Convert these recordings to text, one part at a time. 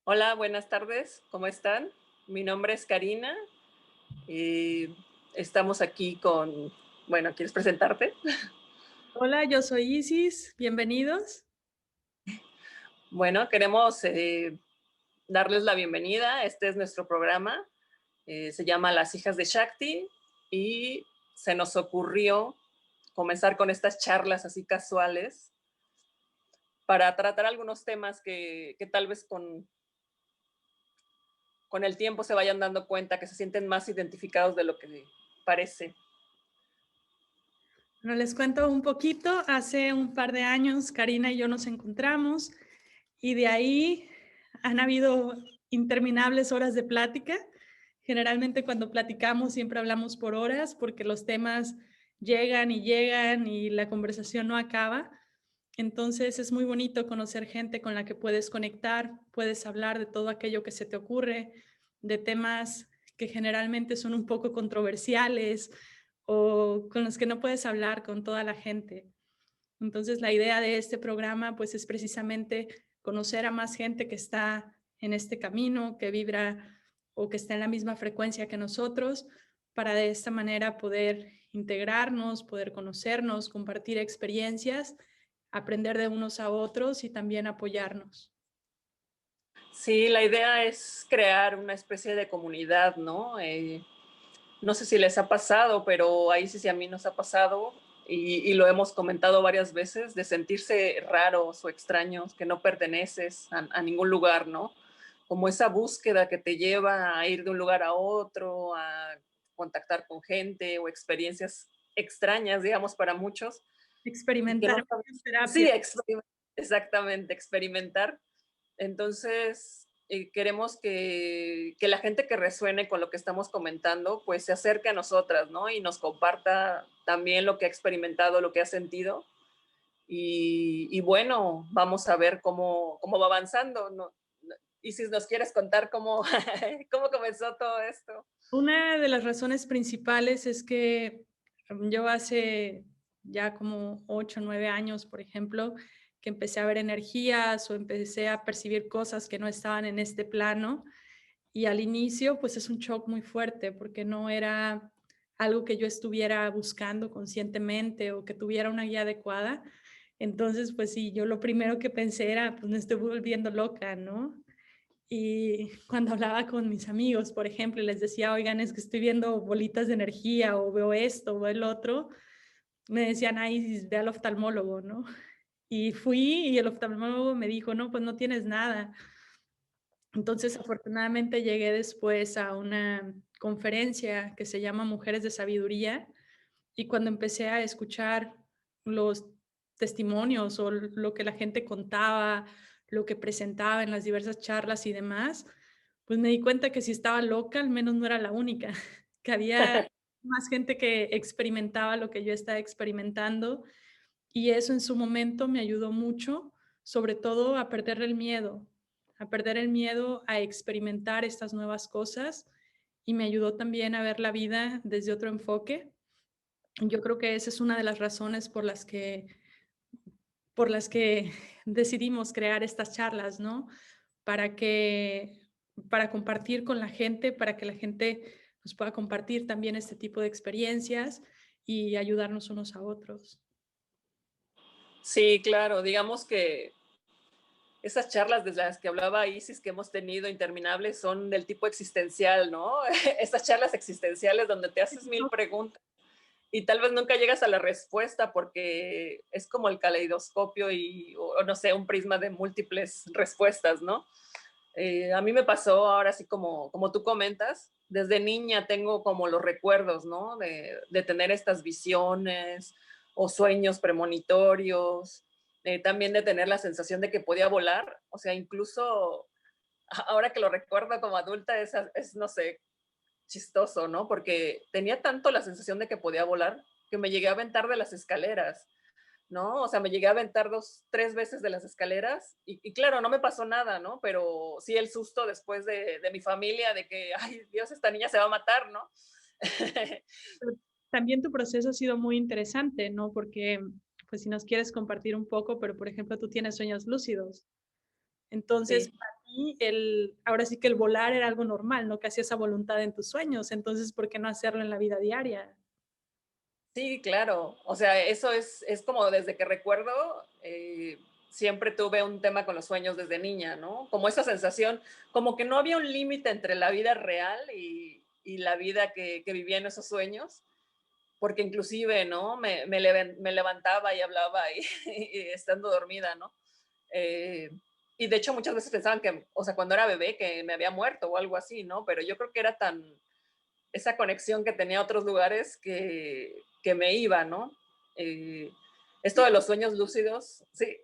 Hola, buenas tardes, ¿cómo están? Mi nombre es Karina y estamos aquí con, bueno, ¿quieres presentarte? Hola, yo soy Isis, bienvenidos. Bueno, queremos darles la bienvenida. Este es nuestro programa, se llama Las Hijas de Shakti y se nos ocurrió comenzar con estas charlas así casuales para tratar algunos temas que tal vez con el tiempo se vayan dando cuenta que se sienten más identificados de lo que parece. Bueno, les cuento un poquito. Hace un par de años, Karina y yo nos encontramos y de ahí han habido interminables horas de plática. Generalmente cuando platicamos siempre hablamos por horas porque los temas llegan y la conversación no acaba. Entonces es muy bonito conocer gente con la que puedes conectar, puedes hablar de todo aquello que se te ocurre, de temas que generalmente son un poco controversiales o con los que no puedes hablar con toda la gente. Entonces la idea de este programa pues es precisamente conocer a más gente que está en este camino, que vibra o que está en la misma frecuencia que nosotros, para de esta manera poder integrarnos, poder conocernos, compartir experiencias, aprender de unos a otros y también apoyarnos. Sí, la idea es crear una especie de comunidad, ¿no? No sé si les ha pasado, pero ahí sí, sí a mí nos ha pasado y lo hemos comentado varias veces, de sentirse raros o extraños, que no perteneces a ningún lugar, ¿no? Como esa búsqueda que te lleva a ir de un lugar a otro, a contactar con gente o experiencias extrañas, digamos, para muchos, y que Experimentar no sabes. en terapia. Sí, exactamente, experimentar. Entonces, queremos que la gente que resuene con lo que estamos comentando, pues se acerque a nosotras, ¿no? Y nos comparta también lo que ha experimentado, lo que ha sentido. Y bueno, vamos a ver cómo va avanzando, ¿no? Y si nos quieres contar cómo, cómo comenzó todo esto. Una de las razones principales es que yo hace ya como 8 o 9 años, por ejemplo, que empecé a ver energías o empecé a percibir cosas que no estaban en este plano. Y al inicio, pues es un shock muy fuerte porque no era algo que yo estuviera buscando conscientemente o que tuviera una guía adecuada. Entonces, pues sí, yo lo primero que pensé era, pues me estoy volviendo loca, ¿no? Y cuando hablaba con mis amigos, por ejemplo, y les decía, oigan, es que estoy viendo bolitas de energía o veo esto o el otro, me decían, ay, ve al oftalmólogo, ¿no? Y fui y el oftalmólogo me dijo, no, pues no tienes nada. Entonces, afortunadamente llegué después a una conferencia que se llama Mujeres de Sabiduría y cuando empecé a escuchar los testimonios o lo que la gente contaba, lo que presentaba en las diversas charlas y demás, pues me di cuenta que si estaba loca, al menos no era la única, que había más gente que experimentaba lo que yo estaba experimentando y eso en su momento me ayudó mucho, sobre todo a perder el miedo a experimentar estas nuevas cosas y me ayudó también a ver la vida desde otro enfoque. Yo creo que esa es una de las razones por las que decidimos crear estas charlas, ¿no? Para que para compartir con la gente, para que la gente nos pueda compartir también este tipo de experiencias y ayudarnos unos a otros. Sí, claro, digamos que esas charlas de las que hablaba Isis que hemos tenido interminables son del tipo existencial, ¿no? Esas charlas existenciales donde te haces mil preguntas y tal vez nunca llegas a la respuesta porque es como el caleidoscopio o no sé, un prisma de múltiples respuestas, ¿no? A mí me pasó ahora sí como tú comentas, desde niña tengo como los recuerdos, ¿no? De tener estas visiones o sueños premonitorios, también de tener la sensación de que podía volar, o sea, incluso ahora que lo recuerdo como adulta es no sé, chistoso, ¿no? Porque tenía tanto la sensación de que podía volar que me llegué a aventar de las escaleras, ¿no? O sea, me llegué a aventar dos, tres veces de las escaleras y claro, no me pasó nada, ¿no? Pero sí el susto después de mi familia de que, ay, Dios, esta niña se va a matar, ¿no? Pero también tu proceso ha sido muy interesante, ¿no? Porque, si nos quieres compartir un poco, pero por ejemplo, tú tienes sueños lúcidos. Entonces, Sí. para ti ahora sí que el volar era algo normal, ¿no? Que hacías esa voluntad en tus sueños, entonces, ¿por qué no hacerlo en la vida diaria? Sí, claro. O sea, eso es como desde que recuerdo, siempre tuve un tema con los sueños desde niña, ¿no? Como esa sensación, como que no había un límite entre la vida real y la vida que vivía en esos sueños, porque inclusive, ¿no? Me levantaba y hablaba y estando dormida, ¿no? Eh, y de hecho muchas veces pensaban que, o sea, cuando era bebé, que me había muerto o algo así, ¿no? Pero yo creo que era tan esa conexión que tenía a otros lugares que me iba, ¿no? Eh, esto de los sueños lúcidos, sí,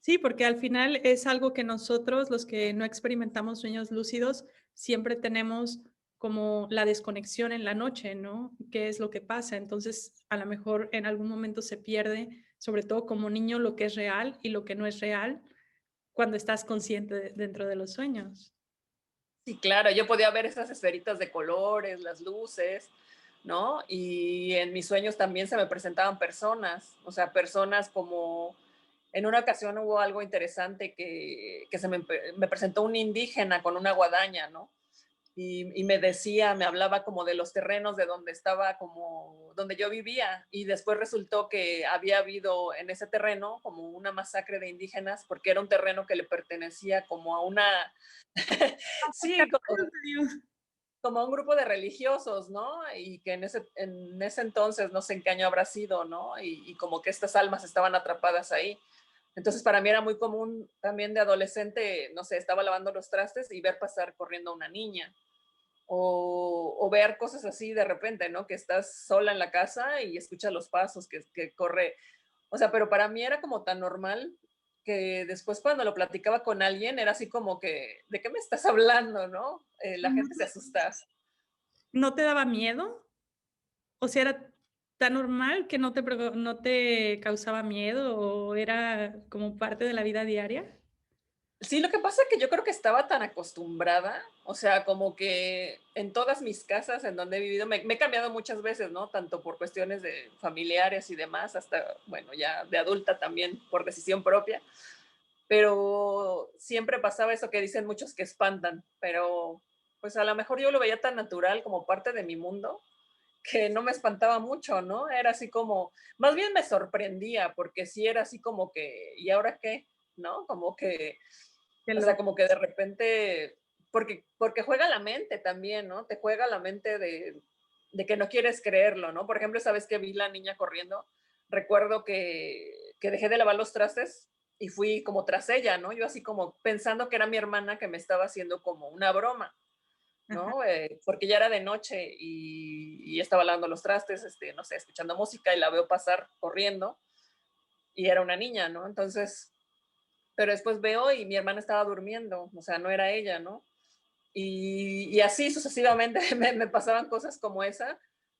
Sí, porque al final es algo que nosotros, los que no experimentamos sueños lúcidos, siempre tenemos como la desconexión en la noche, ¿no? ¿Qué es lo que pasa? Entonces, a lo mejor en algún momento se pierde, sobre todo como niño, lo que es real y lo que no es real cuando estás consciente dentro de los sueños. sí, claro, yo podía ver esas esferitas de colores, las luces, ¿no? Y en mis sueños también se me presentaban personas, o sea, personas como, en una ocasión hubo algo interesante que me presentó un indígena con una guadaña, ¿no? Y me decía, me hablaba como de los terrenos de donde estaba, como donde yo vivía. Y después resultó que había habido en ese terreno como una masacre de indígenas, porque era un terreno que le pertenecía como a una, sí, como a un grupo de religiosos, ¿no? Y que en ese entonces, no sé en qué año habrá sido, ¿no? Y como que estas almas estaban atrapadas ahí. Entonces para mí era muy común también de adolescente, no sé, estaba lavando los trastes y ver pasar corriendo a una niña o ver cosas así de repente, ¿no? Que estás sola en la casa y escuchas los pasos que corre. O sea, pero para mí era como tan normal que después cuando lo platicaba con alguien era así como que, ¿de qué me estás hablando, no? La ¿No gente se asusta. no te daba miedo? O sea, ¿era tan normal que no te causaba miedo o era como parte de la vida diaria? Sí, lo que pasa es que yo creo que estaba tan acostumbrada, o sea, como que en todas mis casas en donde he vivido, me he cambiado muchas veces, ¿no? Tanto por cuestiones de familiares y demás, hasta, bueno, ya de adulta también por decisión propia, pero siempre pasaba eso que dicen muchos que espantan, pero pues a lo mejor yo lo veía tan natural como parte de mi mundo que no me espantaba mucho, ¿no? Era así como, más bien me sorprendía, porque sí era así como que, ¿y ahora qué? ¿No? Como que Qué o sea, loco. como que de repente, porque juega la mente también, ¿no? Te juega la mente de que no quieres creerlo, ¿no? Por ejemplo, esa vez que vi la niña corriendo, recuerdo que dejé de lavar los trastes y fui como tras ella, ¿no? Yo así como pensando que era mi hermana que me estaba haciendo como una broma, Ajá. ¿no? Porque ya era de noche y estaba lavando los trastes, no sé, escuchando música y la veo pasar corriendo y era una niña, ¿no? Entonces, pero después veo y mi hermana estaba durmiendo, o sea, no era ella, ¿no? Y así sucesivamente me pasaban cosas como esa,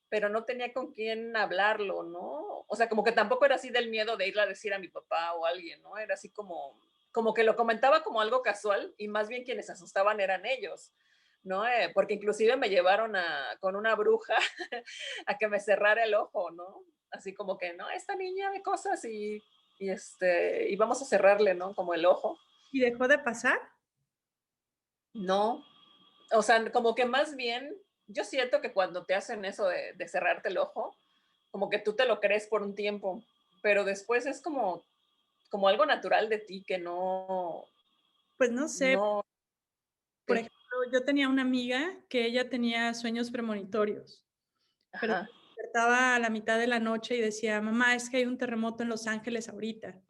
pero no tenía con quién hablarlo, ¿no? O sea, como que tampoco era así del miedo de irle a decir a mi papá o a alguien, ¿no? Era así como que lo comentaba como algo casual y más bien quienes se asustaban eran ellos, ¿no? Porque inclusive me llevaron con una bruja a que me cerrara el ojo, ¿no? Así como que, no, esta niña ve cosas y vamos a cerrarle, ¿no? Como el ojo. ¿Y dejó de pasar? No, o sea, como que más bien, yo siento que cuando te hacen eso de cerrarte el ojo, como que tú te lo crees por un tiempo, pero después es como algo natural de ti que no, Pues no sé, no, por sí, ejemplo, yo tenía una amiga que ella tenía sueños premonitorios, pero se ajá, despertaba a la mitad de la noche y decía: "Mamá, es que hay un terremoto en Los Ángeles ahorita".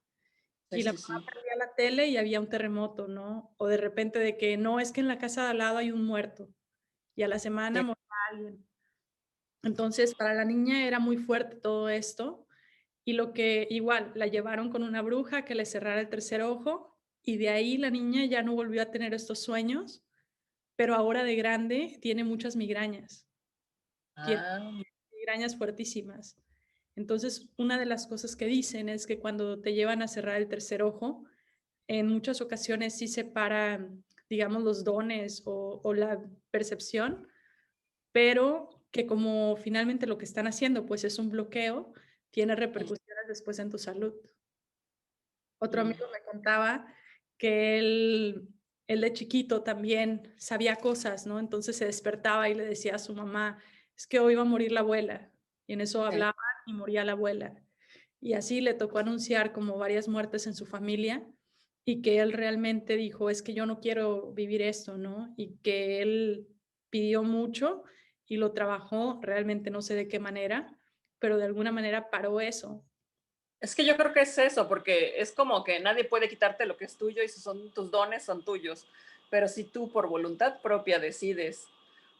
sí, Y la sí, mamá sí. prendía la tele y había un terremoto, ¿no? O de repente de que: "No, es que en la casa de al lado hay un muerto", y a la semana Sí. moría alguien. Entonces, para la niña era muy fuerte todo esto, y lo que igual, la llevaron con una bruja que le cerrara el tercer ojo, y de ahí la niña ya no volvió a tener estos sueños, pero ahora de grande tiene muchas migrañas, tiene Ah, migrañas fuertísimas. Entonces, una de las cosas que dicen es que cuando te llevan a cerrar el tercer ojo, en muchas ocasiones sí separan, digamos, los dones o la percepción, pero que como finalmente lo que están haciendo, pues, es un bloqueo, tiene repercusiones después en tu salud. Otro mm, amigo me contaba que él él de chiquito también sabía cosas, ¿no? Entonces se despertaba y le decía a su mamá, es que hoy va a morir la abuela. Y en eso Sí. hablaba y moría la abuela. Y así le tocó anunciar como varias muertes en su familia y que él realmente dijo, es que yo no quiero vivir esto, ¿no? Y que él pidió mucho y lo trabajó, realmente no sé de qué manera, pero de alguna manera paró eso. Es que yo creo que es eso, porque es como que nadie puede quitarte lo que es tuyo y si son tus dones, son tuyos. Pero si tú por voluntad propia decides,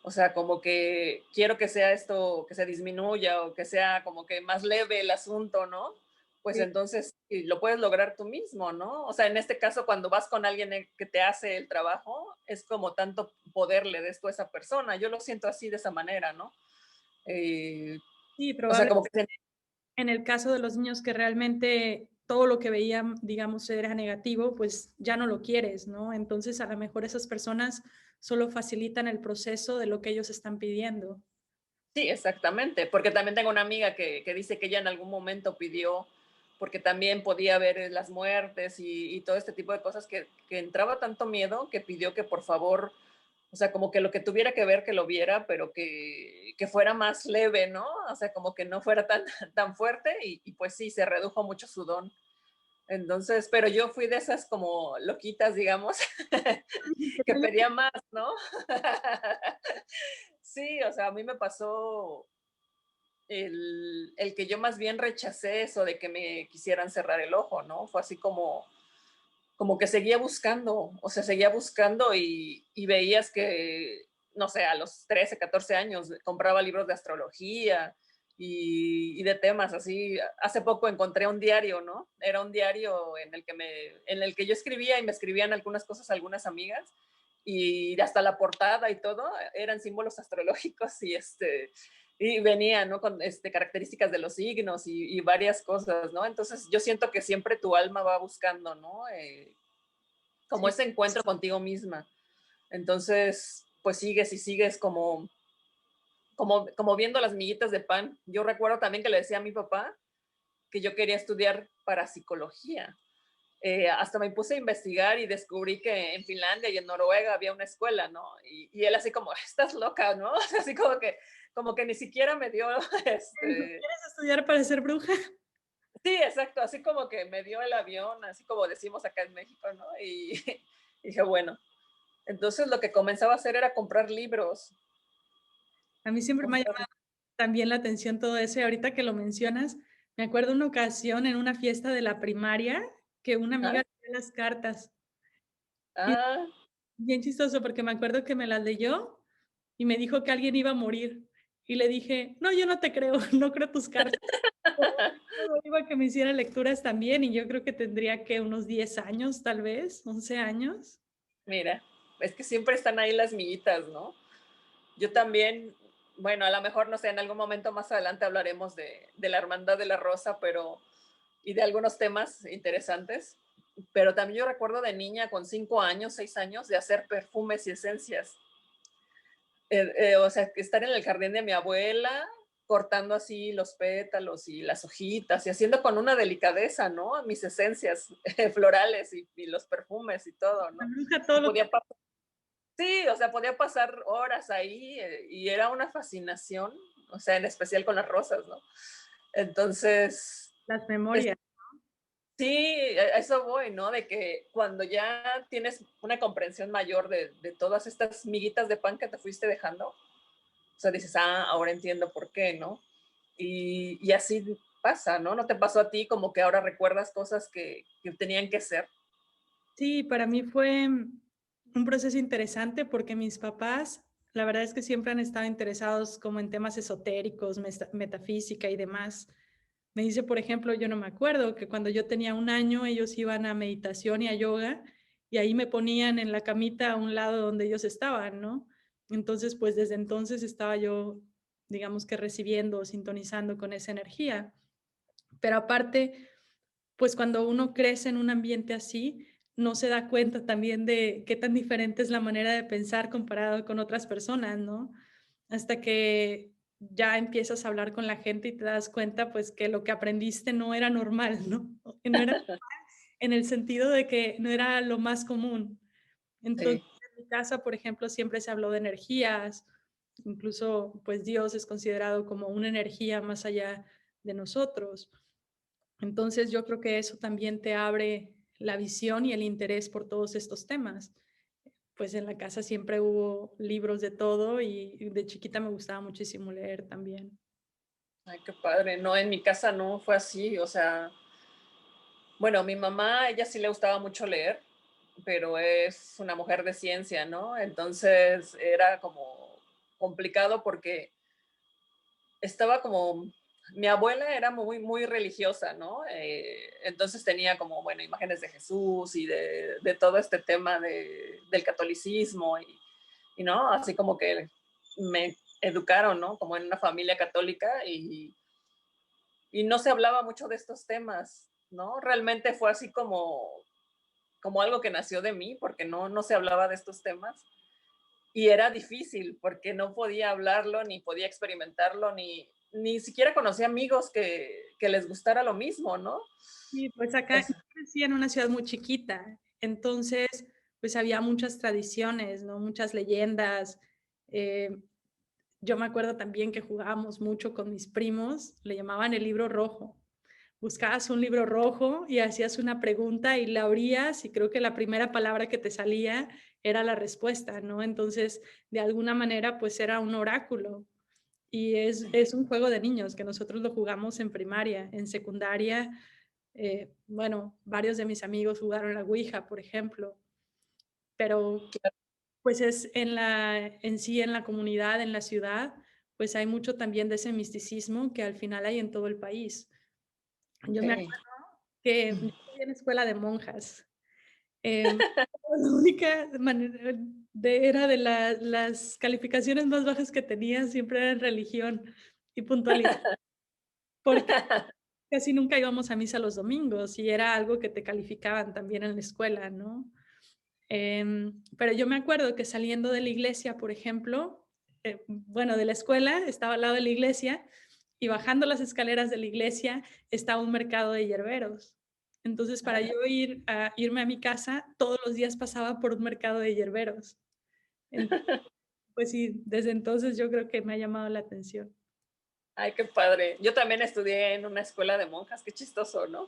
o sea, como que quiero que sea esto, que se disminuya o que sea como que más leve el asunto, ¿no? Pues Sí. entonces lo puedes lograr tú mismo, ¿no? O sea, en este caso, cuando vas con alguien que te hace el trabajo, es como tanto poder le des tú a esa persona. Yo lo siento así de esa manera, ¿no? Eh, Sí, o sea, probablemente como que en el caso de los niños que realmente todo lo que veían, digamos, era negativo, pues ya no lo quieres, ¿no? Entonces, a lo mejor esas personas solo facilitan el proceso de lo que ellos están pidiendo. sí, exactamente, porque también tengo una amiga que dice que ella en algún momento pidió, porque también podía ver las muertes y todo este tipo de cosas, que entraba tanto miedo que pidió que por favor, o sea, como que lo que tuviera que ver, que lo viera, pero que fuera más leve, ¿no? O sea, como que no fuera tan, tan fuerte y pues sí, se redujo mucho su don. Entonces, pero yo fui de esas como loquitas, digamos, que pedía más, ¿no? Sí, o sea, a mí me pasó el que yo más bien rechacé eso de que me quisieran cerrar el ojo, ¿no? Fue así como que seguía buscando, o sea, seguía buscando y veías que, no sé, a los 13, 14 años compraba libros de astrología y de temas así. Hace poco encontré un diario, ¿no? Era un diario en el que yo escribía y me escribían algunas cosas algunas amigas y hasta la portada y todo eran símbolos astrológicos y venía, ¿no? Con características de los signos y varias cosas, ¿no? Entonces yo siento que siempre tu alma va buscando, ¿no? Como Sí, ese encuentro contigo misma. Entonces, pues sigues y sigues como viendo las miguitas de pan. Yo recuerdo también que le decía a mi papá que yo quería estudiar parapsicología. Hasta me puse a investigar y descubrí que en Finlandia y en Noruega había una escuela, ¿no? Y él así como, estás loca, ¿no? Así como que ni siquiera me dio, dijo, ¿quieres estudiar para ser bruja? sí, exacto, así como que me dio el avión, así como decimos acá en México, ¿no? Y dije, bueno, entonces lo que comenzaba a hacer era comprar libros, A mí siempre me ha comprar, llamado también la atención todo eso y ahorita que lo mencionas, me acuerdo una ocasión en una fiesta de la primaria que una amiga ¿ah? leía las cartas y Ah, bien chistoso porque me acuerdo que me las leyó y me dijo que alguien iba a morir y le dije, no, yo no te creo, no creo tus cartas. Pero iba a que me hiciera lecturas también y yo creo que tendría que unos 10 años, tal vez, 11 años. mira, es que siempre están ahí las miguitas, ¿no? Yo también, bueno, a lo mejor, no sé, en algún momento más adelante hablaremos de la Hermandad de la Rosa, y de algunos temas interesantes, pero también yo recuerdo de niña con 5 años, 6 años, de hacer perfumes y esencias. O sea, estar en el jardín de mi abuela, cortando así los pétalos y las hojitas y haciendo con una delicadeza, ¿no? Mis esencias florales y los perfumes y todo, La ¿no? bruja Y todo lo podía pasar, sí, o sea, podía pasar horas ahí y era una fascinación, o sea, en especial con las rosas, ¿no? Entonces, las es, memorias. sí, a eso voy, ¿no? De que cuando ya tienes una comprensión mayor de todas estas miguitas de pan que te fuiste dejando, o sea, dices, ahora entiendo por qué, ¿no? Y así pasa, ¿no? ¿No te pasó a ti como que ahora recuerdas cosas que tenían que ser? Sí, para mí fue un proceso interesante porque mis papás, la verdad es que siempre han estado interesados como en temas esotéricos, metafísica y demás. Me dice, por ejemplo, yo no me acuerdo que cuando yo tenía 1 año ellos iban a meditación y a yoga y ahí me ponían en la camita a un lado donde ellos estaban, ¿no? Entonces, pues desde entonces estaba yo, digamos que recibiendo, sintonizando con esa energía. Pero aparte, pues cuando uno crece en un ambiente así, no se da cuenta también de qué tan diferente es la manera de pensar comparado con otras personas, ¿no? Hasta que ya empiezas a hablar con la gente y te das cuenta, pues, que lo que aprendiste no era normal, ¿no? O que no era en el sentido de que no era lo más común. Entonces, Sí. en mi casa, por ejemplo, siempre se habló de energías, incluso pues Dios es considerado como una energía más allá de nosotros. Entonces, yo creo que eso también te abre la visión y el interés por todos estos temas. Pues en la casa siempre hubo libros de todo y de chiquita me gustaba muchísimo leer también. Ay, qué padre. No, en mi casa no fue así. O sea, bueno, mi mamá, ella sí le gustaba mucho leer, pero es una mujer de ciencia, ¿no? Entonces era como complicado porque estaba como, mi abuela era muy, muy religiosa, ¿no? Entonces tenía como, bueno, imágenes de Jesús y de todo este tema del catolicismo y, ¿no? Así como que me educaron, ¿no? Como en una familia católica y no se hablaba mucho de estos temas, ¿no? Realmente fue así como algo que nació de mí, porque no se hablaba de estos temas. Y era difícil, porque no podía hablarlo, ni podía experimentarlo, ni siquiera conocía amigos que les gustara lo mismo, ¿no? Y pues acá Es, yo crecí en una ciudad muy chiquita, entonces pues había muchas tradiciones, ¿no? Muchas leyendas. Eh, yo me acuerdo también que jugábamos mucho con mis primos, le llamaban el libro rojo. Buscabas un libro rojo y hacías una pregunta y la abrías y creo que la primera palabra que te salía era la respuesta, ¿no? Entonces, de alguna manera, pues era un oráculo. Y es un juego de niños que nosotros lo jugamos en primaria, en secundaria. Bueno, varios de mis amigos jugaron la Ouija, por ejemplo, pero pues es en sí, en la comunidad, en la ciudad, pues hay mucho también de ese misticismo que al final hay en todo el país. Yo me sí. acuerdo que yo estudié en escuela de monjas. La única manera era de las calificaciones más bajas que tenía siempre era en religión y puntualidad, porque casi nunca íbamos a misa los domingos y era algo que te calificaban también en la escuela, ¿no? Pero yo me acuerdo que saliendo de la iglesia, por ejemplo, bueno, de la escuela, estaba al lado de la iglesia y bajando las escaleras de la iglesia estaba un mercado de hierberos. Entonces, para yo irme a mi casa, todos los días pasaba por un mercado de hierberos. Entonces, pues sí, desde entonces yo creo que me ha llamado la atención. Ay, qué padre. Yo también estudié en una escuela de monjas, qué chistoso, ¿no?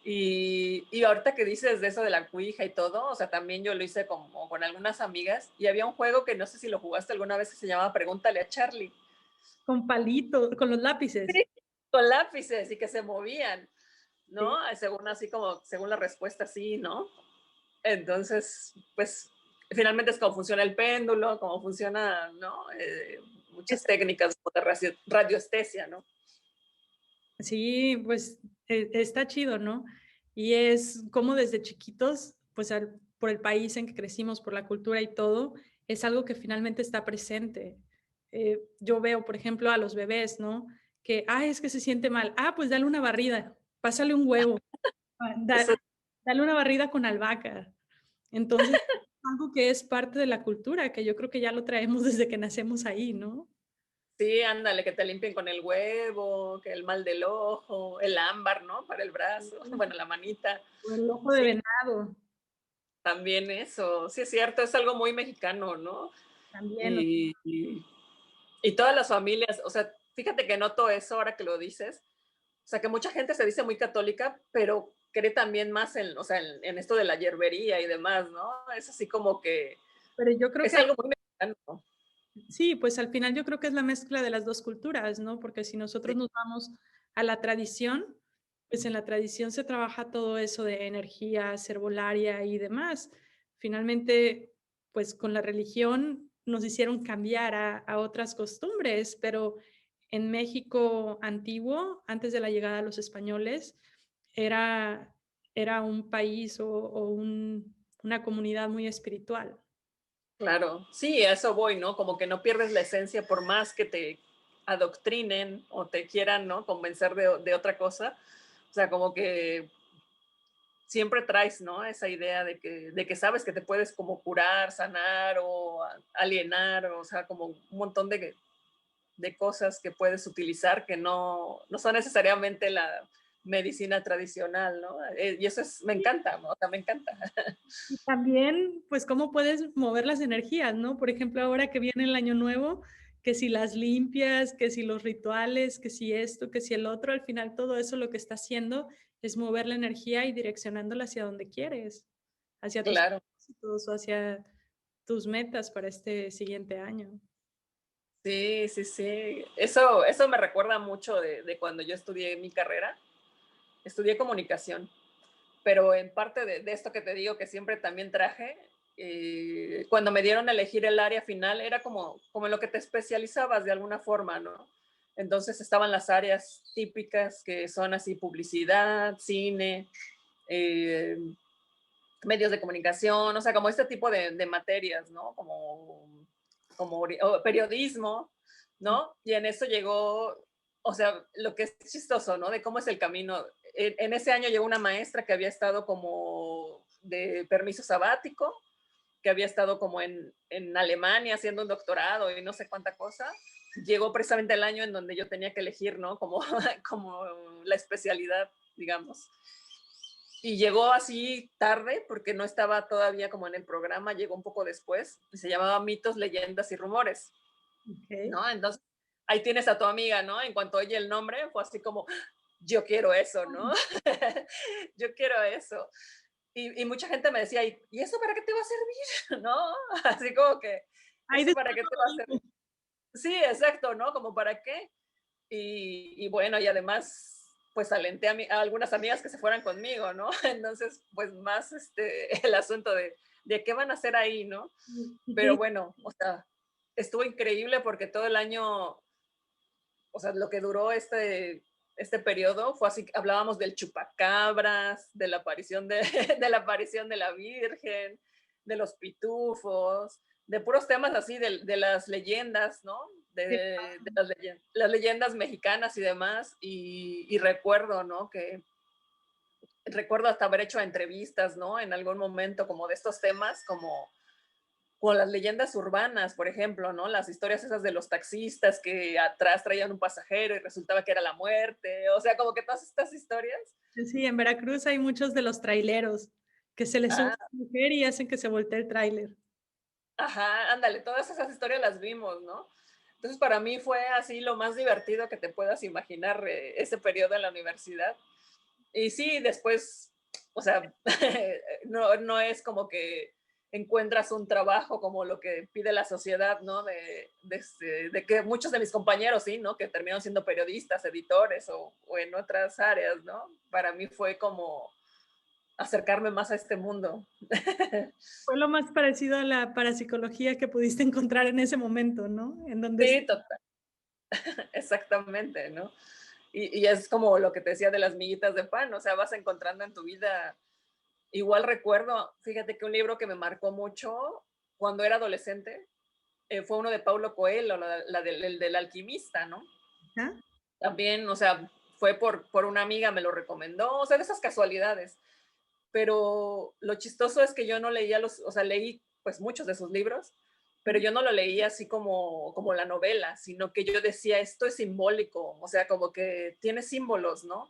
Y ahorita que dices de eso de la cuija y todo, o sea, también yo lo hice como con algunas amigas y había un juego que no sé si lo jugaste alguna vez que se llamaba Pregúntale a Charlie. Con palitos, con los lápices. Sí, con lápices y que se movían, ¿no? Sí. Según así como, según la respuesta, sí, ¿no? Entonces, pues finalmente es cómo funciona el péndulo, cómo funciona, ¿no? Muchas técnicas de radioestesia, ¿no? Sí, pues está chido, ¿no? Y es como desde chiquitos, pues por el país en que crecimos, por la cultura y todo, es algo que finalmente está presente. Yo veo, por ejemplo, a los bebés, ¿no? Que, es que se siente mal. Pues dale una barrida, pásale un huevo, Eso dale una barrida con albahaca. Entonces, algo que es parte de la cultura, que yo creo que ya lo traemos desde que nacemos ahí, ¿no? sí, ándale, que te limpien con el huevo, que el mal del ojo, el ámbar, ¿no? Para el brazo, bueno, la manita. O el ojo de Sí, venado, también eso. Sí, es cierto, es algo muy mexicano, ¿no? también. Y todas las familias, o sea, fíjate que noto eso ahora que lo dices. O sea, que mucha gente se dice muy católica, pero cree también más en, o sea, en esto de la hierbería y demás, ¿no? Es así como que Pero yo creo es que algo muy mexicano. sí, pues al final yo creo que es la mezcla de las 2 culturas, ¿no? Porque si nosotros Sí, nos vamos a la tradición, pues en la tradición se trabaja todo eso de energía, herbolaria y demás. Finalmente, pues con la religión nos hicieron cambiar a otras costumbres, pero en México antiguo, antes de la llegada de los españoles, era era un país o una comunidad muy espiritual. claro. Sí, a eso voy, ¿no? Como que no pierdes la esencia por más que te adoctrinen o te quieran, ¿no? Convencer de otra cosa. O sea, como que siempre traes, ¿no? Esa idea de que sabes que te puedes como curar, sanar o alienar, o sea, como un montón de cosas que puedes utilizar que no son necesariamente medicina tradicional, ¿no? Y eso me encanta, ¿no? O sea, me encanta. Y también, pues, cómo puedes mover las energías, ¿no? Por ejemplo, ahora que viene el año nuevo, que si las limpias, que si los rituales, que si esto, que si el otro, al final todo eso lo que está haciendo es mover la energía y direccionándola hacia donde quieres, hacia tus Claro. propósitos o hacia tus metas para este siguiente año. Sí, sí, sí. Eso me recuerda mucho de cuando yo estudié mi carrera. Estudié comunicación, pero en parte de esto que te digo que siempre también traje, cuando me dieron a elegir el área final, era como en lo que te especializabas de alguna forma, ¿no? Entonces estaban las áreas típicas que son así publicidad, cine, eh, medios de comunicación, o sea, como este tipo de materias, ¿no? Como periodismo, ¿no? Y en eso llegó, o sea, lo que es chistoso, ¿no? De cómo es el camino. En ese año llegó una maestra que había estado como de permiso sabático, que había estado como en Alemania haciendo un doctorado y no sé cuánta cosa. Llegó precisamente el año en donde yo tenía que elegir, ¿no? Como la especialidad, digamos. Y llegó así tarde, porque no estaba todavía como en el programa, llegó un poco después, y se llamaba Mitos, Leyendas y Rumores, Okey. ¿no? Entonces, ahí tienes a tu amiga, ¿no? En cuanto oye el nombre, fue así como, yo quiero eso, ¿no? Yo quiero eso. Y mucha gente me decía, ¿y eso para qué te va a servir? ¿No? Así como que, Hay ¿eso de para qué te va a servir? Sí, exacto, ¿no? Como para qué. Y bueno, y además, pues alenté a algunas amigas que se fueran conmigo, ¿no? Entonces, pues más el asunto de qué van a hacer ahí, ¿no? ¿Y qué Pero bueno, o sea, estuvo increíble porque todo el año, o sea, lo que duró este periodo fue así, hablábamos del chupacabras, de la aparición de la aparición de la Virgen, de los pitufos, de puros temas así, de las leyendas, ¿no? De las leyendas mexicanas y demás, y recuerdo, ¿no? Que recuerdo hasta haber hecho entrevistas, ¿no? En algún momento como de estos temas, como con las leyendas urbanas, por ejemplo, ¿no? Las historias esas de los taxistas que atrás traían un pasajero y resultaba que era la muerte, o sea, como que todas estas historias. Sí, en Veracruz hay muchos de los traileros que se les sube Ah, una mujer y hacen que se voltee el tráiler. ajá, ándale, todas esas historias las vimos, ¿no? Entonces, para mí fue así lo más divertido que te puedas imaginar ese periodo en la universidad. Y sí, después, o sea, no es como que encuentras un trabajo como lo que pide la sociedad, ¿no? De que muchos de mis compañeros, sí, ¿no? Que terminaron siendo periodistas, editores o en otras áreas, ¿no? Para mí fue como acercarme más a este mundo. Fue lo más parecido a la parapsicología que pudiste encontrar en ese momento, ¿no? En donde Sí, total, exactamente, ¿no? Y es como lo que te decía de las miguitas de pan, o sea, vas encontrando en tu vida. Igual recuerdo, fíjate que un libro que me marcó mucho cuando era adolescente fue uno de Paulo Coelho, el del alquimista, ¿no? ajá. También, o sea, fue por una amiga, me lo recomendó, o sea, de esas casualidades. Pero lo chistoso es que yo no leía o sea, leí pues muchos de sus libros, pero yo no lo leía así como la novela, sino que yo decía, esto es simbólico, o sea, como que tiene símbolos, ¿no?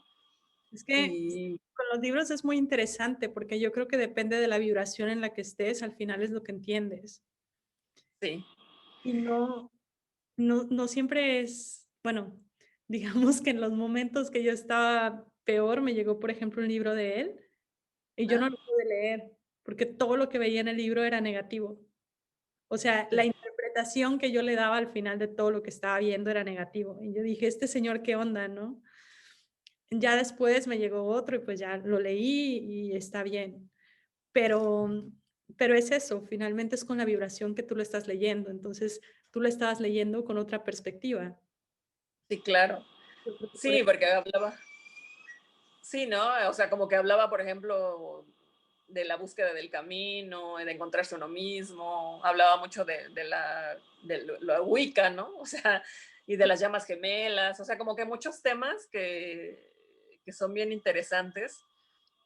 Es que Y con los libros es muy interesante porque yo creo que depende de la vibración en la que estés, al final es lo que entiendes. sí, Y no siempre es, bueno, digamos que en los momentos que yo estaba peor, me llegó, por ejemplo, un libro de él y yo ¿ah? no lo pude leer porque todo lo que veía en el libro era negativo. O sea, la interpretación que yo le daba al final de todo lo que estaba viendo era negativo. Y yo dije: "Este señor, ¿qué onda?", ¿no? Ya después me llegó otro y, pues, ya lo leí y está bien. Pero pero es eso, finalmente es con la vibración que tú lo estás leyendo. Entonces, tú lo estabas leyendo con otra perspectiva. Sí, claro. Yo creo que por Sí, eso porque hablaba, sí, ¿no? O sea, como que hablaba, por ejemplo, de la búsqueda del camino, de encontrarse uno mismo, hablaba mucho de la Wicca, ¿no? O sea, y de las llamas gemelas, o sea, como que muchos temas que son bien interesantes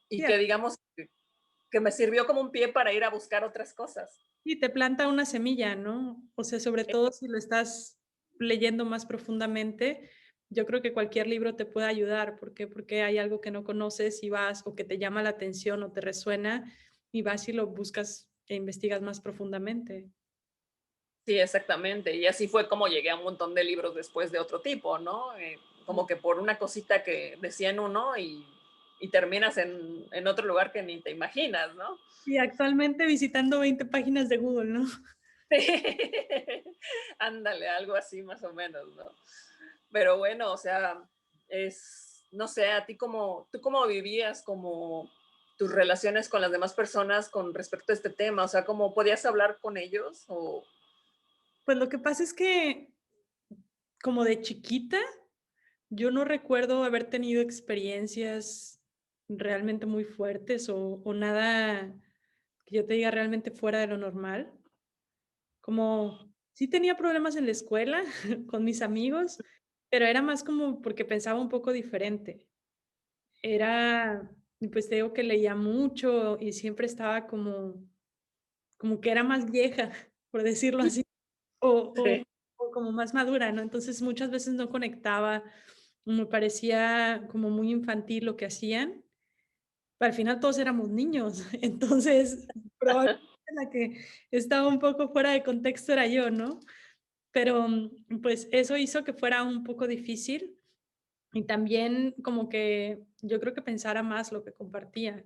y sí, que digamos que me sirvió como un pie para ir a buscar otras cosas. sí, te planta una semilla, ¿no? O sea, sobre todo si lo estás leyendo más profundamente, yo creo que cualquier libro te puede ayudar. ¿Por qué? Porque hay algo que no conoces y vas o que te llama la atención o te resuena y vas y lo buscas e investigas más profundamente. Sí, exactamente. Y así fue como llegué a un montón de libros después de otro tipo, ¿no? Como que por una cosita que decía en uno y terminas en otro lugar que ni te imaginas, ¿no? Y actualmente visitando 20 páginas de Google, ¿no? Sí. Ándale, algo así más o menos, ¿no? Pero bueno, o sea, no sé, a ti como, tú cómo vivías como tus relaciones con las demás personas con respecto a este tema, o sea, ¿cómo podías hablar con ellos? O, Pues lo que pasa es que como de chiquita, yo no recuerdo haber tenido experiencias realmente muy fuertes o nada que yo te diga realmente fuera de lo normal. Como sí tenía problemas en la escuela con mis amigos, pero era más como porque pensaba un poco diferente. Era, pues te digo que leía mucho y siempre estaba como que era más vieja, por decirlo así, o o sí, o como más madura, ¿no? Entonces, muchas veces no conectaba, me parecía como muy infantil lo que hacían. Al final todos éramos niños, entonces, probablemente la que estaba un poco fuera de contexto era yo, ¿no? Pero, pues, eso hizo que fuera un poco difícil y también como que yo creo que pensara más lo que compartía.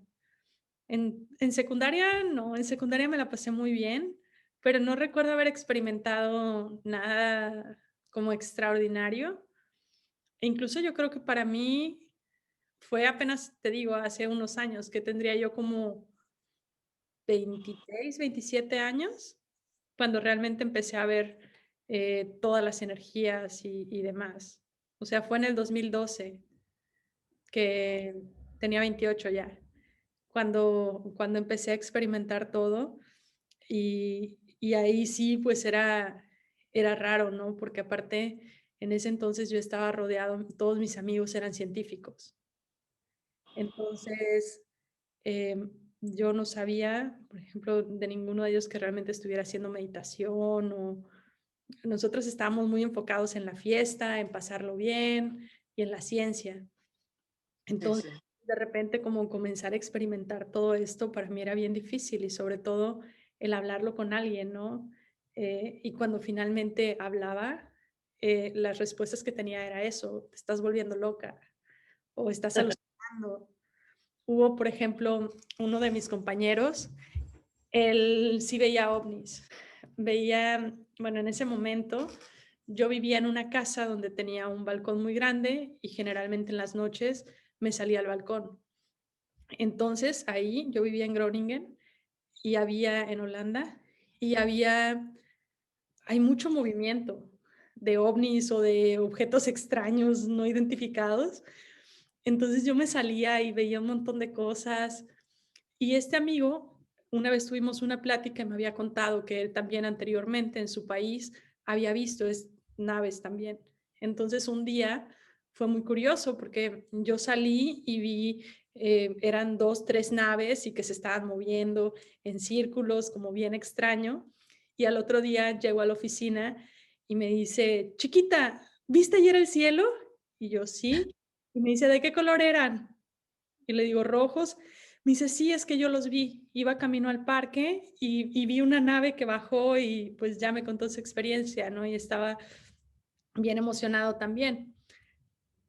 En secundaria no, en secundaria me la pasé muy bien, pero no recuerdo haber experimentado nada como extraordinario. E incluso yo creo que para mí fue apenas, te digo, hace unos años, que tendría yo como 26, 27 años, cuando realmente empecé a ver, todas las energías y demás. O sea, fue en el 2012 que tenía 28 ya, cuando empecé a experimentar todo, y ahí sí, pues era raro, ¿no? Porque aparte, en ese entonces yo estaba rodeado, todos mis amigos eran científicos. Entonces, yo no sabía, por ejemplo, de ninguno de ellos que realmente estuviera haciendo meditación o nosotros estábamos muy enfocados en la fiesta, en pasarlo bien y en la ciencia. sí, Entonces, sí. de repente, como comenzar a experimentar todo esto para mí era bien difícil y sobre todo el hablarlo con alguien, ¿no? Y cuando finalmente hablaba, las respuestas que tenía era eso, te estás volviendo loca o estás alucinando. Hubo, por ejemplo, uno de mis compañeros, él sí veía ovnis. Veía, bueno, en ese momento yo vivía en una casa donde tenía un balcón muy grande y generalmente en las noches me salía al balcón. Entonces ahí yo vivía en Groningen y había en Holanda y hay mucho movimiento de ovnis o de objetos extraños no identificados. Entonces yo me salía y veía un montón de cosas. Y este amigo, una vez tuvimos una plática y me había contado que él también anteriormente en su país había visto naves también. Entonces un día fue muy curioso porque yo salí y vi, eran dos, tres naves y que se estaban moviendo en círculos como bien extraño. Y al otro día llego a la oficina y me dice, chiquita, ¿viste ayer el cielo? Y yo sí. Y me dice, ¿de qué color eran? Y le digo, rojos. Me dice, sí, es que yo los vi. Iba camino al parque y vi una nave que bajó y pues ya me contó su experiencia, ¿no? Y estaba bien emocionado también.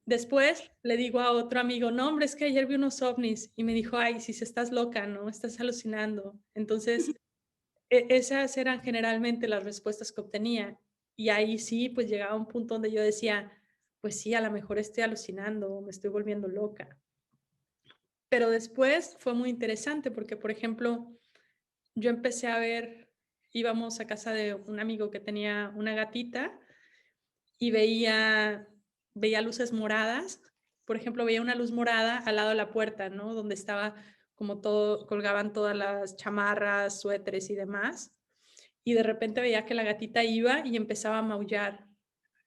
Después le digo a otro amigo, no, hombre, es que ayer vi unos ovnis. Y me dijo, ay, si estás loca, ¿no? Estás alucinando. Entonces, esas eran generalmente las respuestas que obtenía. Y ahí sí, pues llegaba a un punto donde yo decía, pues sí, a lo mejor estoy alucinando, me estoy volviendo loca. Pero después fue muy interesante porque, por ejemplo, yo empecé a ver, íbamos a casa de un amigo que tenía una gatita y veía luces moradas. Por ejemplo, veía una luz morada al lado de la puerta, ¿no? Donde estaba como todo, colgaban todas las chamarras, suéteres y demás. Y de repente veía que la gatita iba y empezaba a maullar,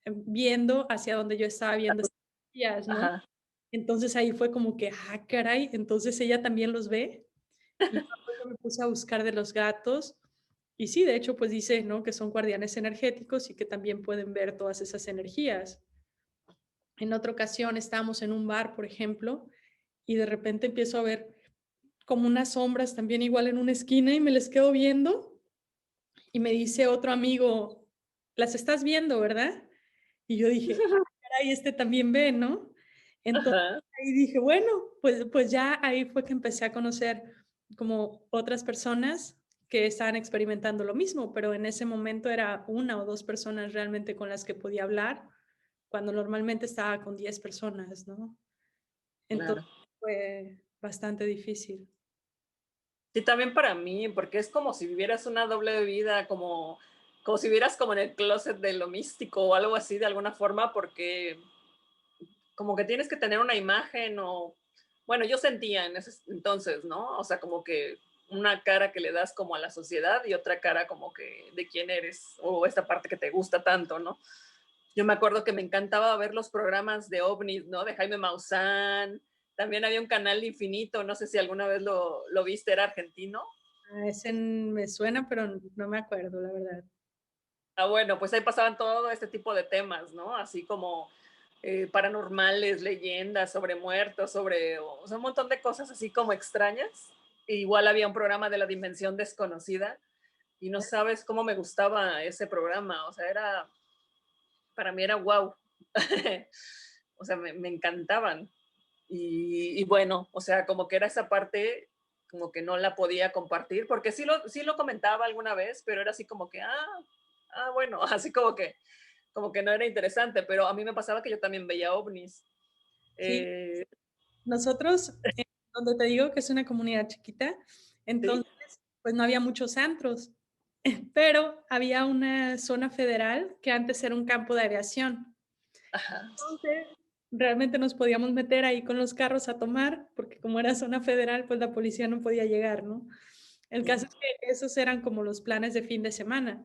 viendo hacia donde yo estaba viendo esas días, ¿no? Ajá. Entonces ahí fue como que, ah, caray, entonces ella también los ve. Y yo me puse a buscar de los gatos. Y sí, de hecho, pues dice, ¿no? Que son guardianes energéticos y que también pueden ver todas esas energías. En otra ocasión estábamos en un bar, por ejemplo, y de repente empiezo a ver como unas sombras también igual en una esquina y me les quedo viendo y me dice otro amigo, las estás viendo, ¿verdad? Y yo dije, ah, caray, este también ve, ¿no? Entonces Ajá, ahí dije, bueno, pues ya ahí fue que empecé a conocer como otras personas que estaban experimentando lo mismo, pero en ese momento era una o dos personas realmente con las que podía hablar, cuando normalmente estaba con 10 personas, ¿no? Entonces claro. fue bastante difícil. Sí, también para mí, porque es como si vivieras una doble vida, como si vivieras como en el closet de lo místico o algo así de alguna forma, porque como que tienes que tener una imagen o, bueno, yo sentía en ese entonces, ¿no? O sea, como que una cara que le das como a la sociedad y otra cara como que de quién eres o esta parte que te gusta tanto, ¿no? Yo me acuerdo que me encantaba ver los programas de ovnis, ¿no? De Jaime Maussan. También había un canal infinito, no sé si alguna vez lo viste, era argentino. Ah, ese me suena, pero no me acuerdo, la verdad. Ah, bueno, pues ahí pasaban todo este tipo de temas, ¿no? Así como paranormales, leyendas sobre muertos, sobre o sea, un montón de cosas así como extrañas. E igual había un programa de la dimensión desconocida y no sabes cómo me gustaba ese programa, o sea, para mí era wow. O sea, me encantaban. Y bueno, o sea, como que era esa parte como que no la podía compartir, porque sí lo comentaba alguna vez, pero era así como que, bueno, así como que no era interesante, pero a mí me pasaba que yo también veía ovnis. Sí, Eh, nosotros, donde te digo que es una comunidad chiquita, sí, entonces, pues no había muchos antros, pero había una zona federal que antes era un campo de aviación. ajá, Entonces, realmente nos podíamos meter ahí con los carros a tomar, porque como era zona federal, pues la policía no podía llegar, ¿no? El sí, caso es que esos eran como los planes de fin de semana,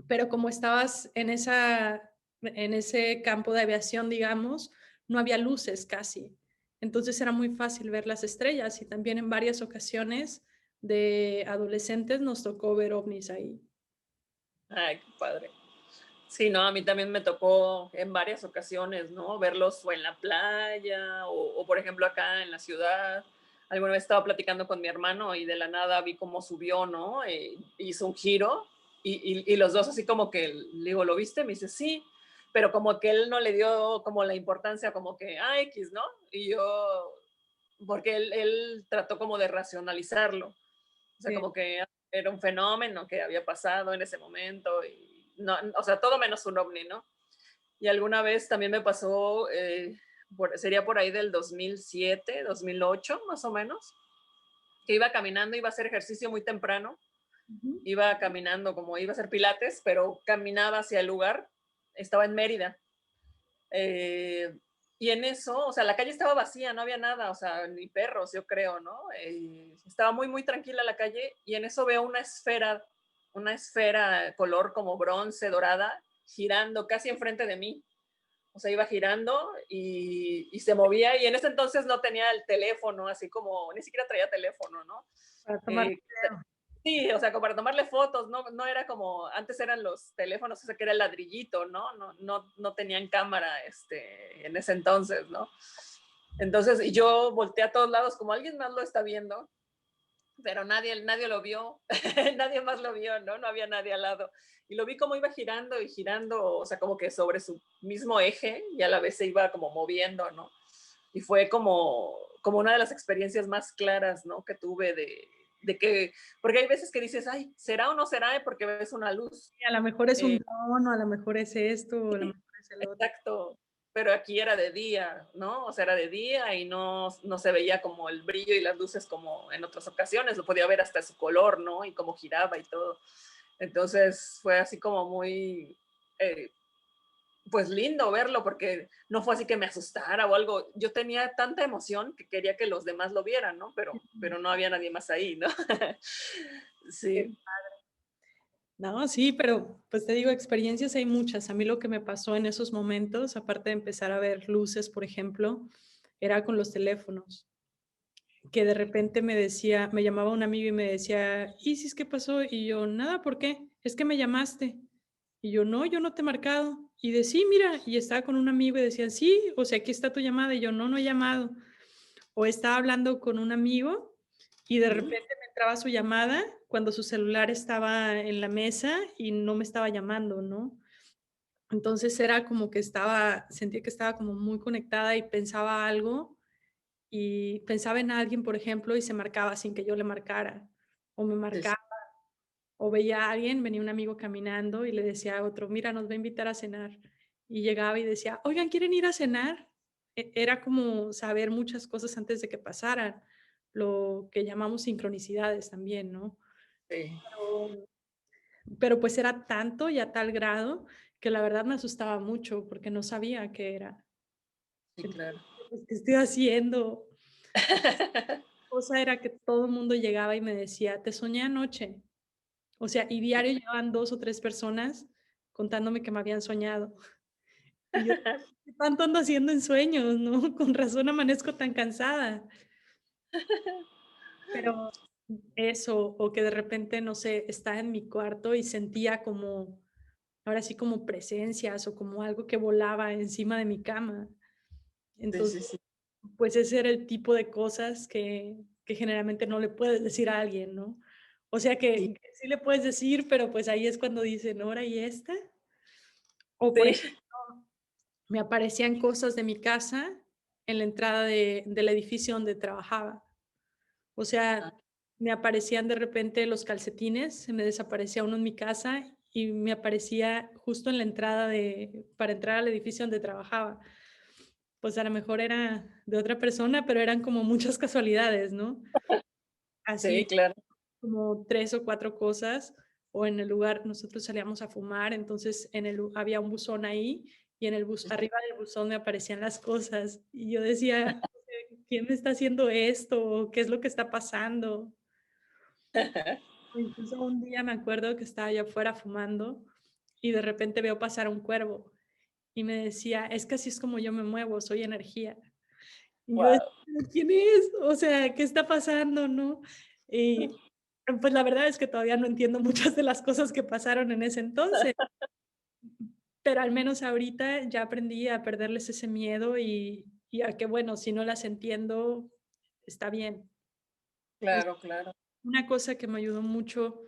pero como estabas en ese campo de aviación, digamos, no había luces casi. Entonces era muy fácil ver las estrellas y también en varias ocasiones de adolescentes nos tocó ver ovnis ahí. ay, qué padre. Sí, no, a mí también me tocó en varias ocasiones, ¿no? Verlos o en la playa o por ejemplo acá en la ciudad. Alguna vez estaba platicando con mi hermano y de la nada vi cómo subió, ¿no? Hizo un giro y los dos así como que, le digo, ¿lo viste? Me dice, sí, pero como que él no le dio como la importancia como que, X, ¿no? Y yo, porque él trató como de racionalizarlo. O sea, Sí. como que era un fenómeno que había pasado en ese momento y no, o sea, todo menos un ovni, ¿no? Y alguna vez también me pasó, sería por ahí del 2007, 2008, más o menos, que iba caminando, iba a hacer ejercicio muy temprano, Ujú. iba caminando como iba a hacer pilates, pero caminaba hacia el lugar, estaba en Mérida. Eh, y en eso, o sea, la calle estaba vacía, no había nada, o sea, ni perros, yo creo, ¿no? Estaba muy, muy tranquila la calle y en eso veo una esfera color como bronce, dorada, girando casi enfrente de mí. O sea, iba girando y se movía y en ese entonces no tenía el teléfono, así como, ni siquiera traía teléfono, ¿no? Para tomar Eh, Sí, o sea, como para tomarle fotos, no era como, antes eran los teléfonos, o sea, que era el ladrillito, ¿no? No tenían cámara, en ese entonces, ¿no? Entonces, y yo volteé a todos lados, como alguien más lo está viendo, pero nadie lo vio, nadie más lo vio, ¿no? No había nadie al lado. Y lo vi como iba girando y girando, o sea, como que sobre su mismo eje y a la vez se iba como moviendo, ¿no? Y fue como una de las experiencias más claras, ¿no? Que tuve de que, porque hay veces que dices, ay, ¿será o no será? Porque ves una luz. A lo mejor es un Eh, don, o a lo mejor es esto, o a lo mejor es el otro. exacto. Pero aquí era de día, ¿no? O sea, era de día y no se veía como el brillo y las luces como en otras ocasiones, lo podía ver hasta su color, ¿no? Y cómo giraba y todo. Entonces fue así como muy, eh, pues lindo verlo porque no fue así que me asustara o algo. Yo tenía tanta emoción que quería que los demás lo vieran, ¿no? Pero no había nadie más ahí, ¿no? Sí, No, sí, pero pues te digo, experiencias hay muchas. A mí lo que me pasó en esos momentos, aparte de empezar a ver luces, por ejemplo, era con los teléfonos, que de repente me decía, me llamaba un amigo y me decía, Isis, ¿qué pasó? Y yo, nada, ¿por qué? Es que me llamaste. Y yo, no, yo no te he marcado. Y de sí, mira, y estaba con un amigo y decía, sí, o sea, aquí está tu llamada. Y yo, no, no he llamado. O estaba hablando con un amigo y de Ujú. repente me entraba su llamada cuando su celular estaba en la mesa y no me estaba llamando, ¿no? Entonces era como que sentía que estaba como muy conectada y pensaba algo y pensaba en alguien, por ejemplo, y se marcaba sin que yo le marcara, o me Sí, sí. marcaba, o veía a alguien, venía un amigo caminando y le decía a otro, mira, nos va a invitar a cenar. Y llegaba y decía, oigan, ¿quieren ir a cenar? Era como saber muchas cosas antes de que pasaran, lo que llamamos sincronicidades también, ¿no? Sí, Pero, pero pues era tanto y a tal grado que la verdad me asustaba mucho porque no sabía qué era. sí, Entonces, claro. pues, ¿qué estoy haciendo? Cosa era que todo el mundo llegaba y me decía: "Te soñé anoche". O sea, y diario llegaban 2 o 3 personas contándome que me habían soñado. Y yo: "¿Qué tanto ando haciendo en sueños?", ¿no? Con razón amanezco tan cansada. Pero eso, o que de repente, no sé, estaba en mi cuarto y sentía como, ahora sí, como presencias o como algo que volaba encima de mi cama. Sí, Entonces, sí, sí. pues ese era el tipo de cosas que generalmente no le puedes decir a alguien, ¿no? O sea Sí, que sí le puedes decir, pero pues ahí es cuando dicen: "¿Ahora y esta?". O por sí. ejemplo, me aparecían cosas de mi casa en la entrada del edificio donde trabajaba. O Ah, sea, me aparecían de repente los calcetines, se me desaparecía uno en mi casa y me aparecía justo en la entrada para entrar al edificio donde trabajaba. Pues a lo mejor era de otra persona, pero eran como muchas casualidades, ¿no? Así sí, claro. como 3 o 4 cosas, o en el lugar nosotros salíamos a fumar, entonces en el lu había un buzón ahí, y en el bus Ujú. arriba del buzón me aparecían las cosas, y yo decía: "¿Quién me está haciendo esto? ¿Qué es lo que está pasando?". O incluso un día me acuerdo que estaba allá afuera fumando, y de repente veo pasar un cuervo, y me decía: "Es que así es como yo me muevo, soy energía". Y yo decía: Guau. "¿Quién es? O sea, ¿qué está pasando?", ¿no? Y, pues, la verdad es que todavía no entiendo muchas de las cosas que pasaron en ese entonces, pero al menos ahorita ya aprendí a perderles ese miedo y a que, bueno, si no las entiendo, está bien. O sea, Claro, claro. una cosa que me ayudó mucho,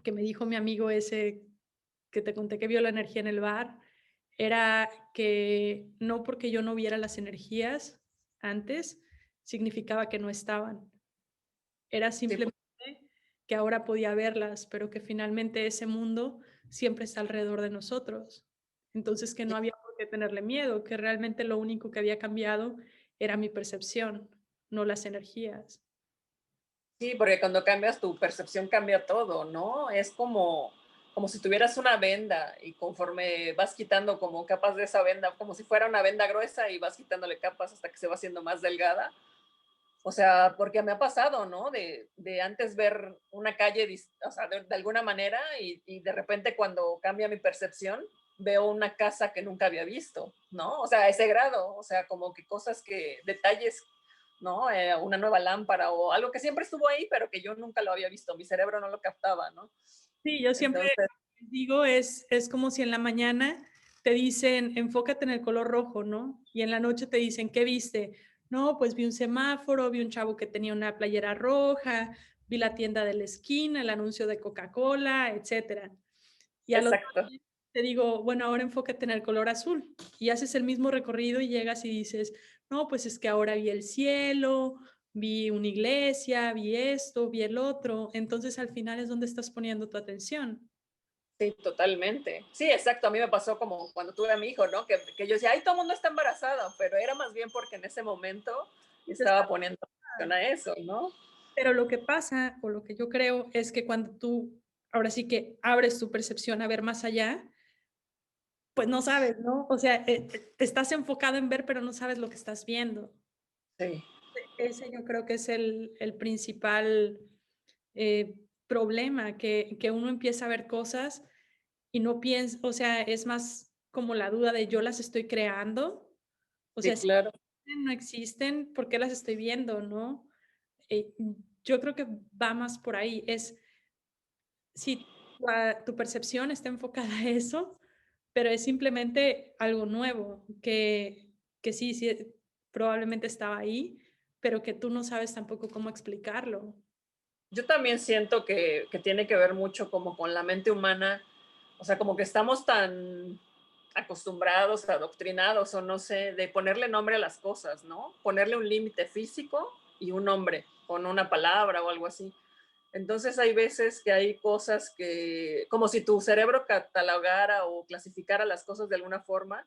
que me dijo mi amigo ese que te conté que vio la energía en el bar, era que no porque yo no viera las energías antes, significaba que no estaban. Era Sí, pues, simplemente que ahora podía verlas, pero que finalmente ese mundo siempre está alrededor de nosotros. Entonces, que sí. no había por qué tenerle miedo, que realmente lo único que había cambiado era mi percepción, no las energías. Sí, porque cuando cambias tu percepción cambia todo, ¿no? Es como si tuvieras una venda y conforme vas quitando como capas de esa venda, como si fuera una venda gruesa y vas quitándole capas hasta que se va haciendo más delgada. O sea, porque me ha pasado, ¿no? De antes ver una calle, o sea, de alguna manera y de repente cuando cambia mi percepción, veo una casa que nunca había visto, ¿no? O sea, a ese grado, o sea, como que cosas que, detalles, ¿no? Una nueva lámpara o algo que siempre estuvo ahí, pero que yo nunca lo había visto, mi cerebro no lo captaba, ¿no? Sí, yo siempre Entonces, digo, es como si en la mañana te dicen, enfócate en el color rojo, ¿no? Y en la noche te dicen, ¿qué viste? No, pues vi un semáforo, vi un chavo que tenía una playera roja, vi la tienda de la esquina, el anuncio de Coca-Cola, etcétera. Y al otro exacto. día te digo, bueno, ahora enfócate en el color azul. Y haces el mismo recorrido y llegas y dices, no, pues es que ahora vi el cielo, vi una iglesia, vi esto, vi el otro. Entonces al final es donde estás poniendo tu atención. Sí, totalmente. Sí, exacto. A mí me pasó como cuando tuve a mi hijo, ¿no? Que yo decía, ay, todo el mundo está embarazado, pero era más bien porque en ese momento Dices, estaba poniendo atención a eso, ¿no? pero lo que pasa, o lo que yo creo, es que cuando tú, ahora sí que abres tu percepción a ver más allá, pues no sabes, ¿no? O sea, estás enfocado en ver, pero no sabes lo que estás viendo. Sí, Ese yo creo que es el principal problema, que uno empieza a ver cosas y no piensa, o sea, es más como la duda de yo las estoy creando, o sí, sea, si claro. no existen, ¿por qué las estoy viendo, no? Yo creo que va más por ahí, es, sí, tu percepción está enfocada a eso, pero es simplemente algo nuevo que sí, sí, probablemente estaba ahí, pero que tú no sabes tampoco cómo explicarlo. Yo también siento que tiene que ver mucho como con la mente humana, o sea, como que estamos tan acostumbrados, adoctrinados o no sé, de ponerle nombre a las cosas, ¿no? Ponerle un límite físico y un nombre con una palabra o algo así. Entonces hay veces que hay cosas que, como si tu cerebro catalogara o clasificara las cosas de alguna forma,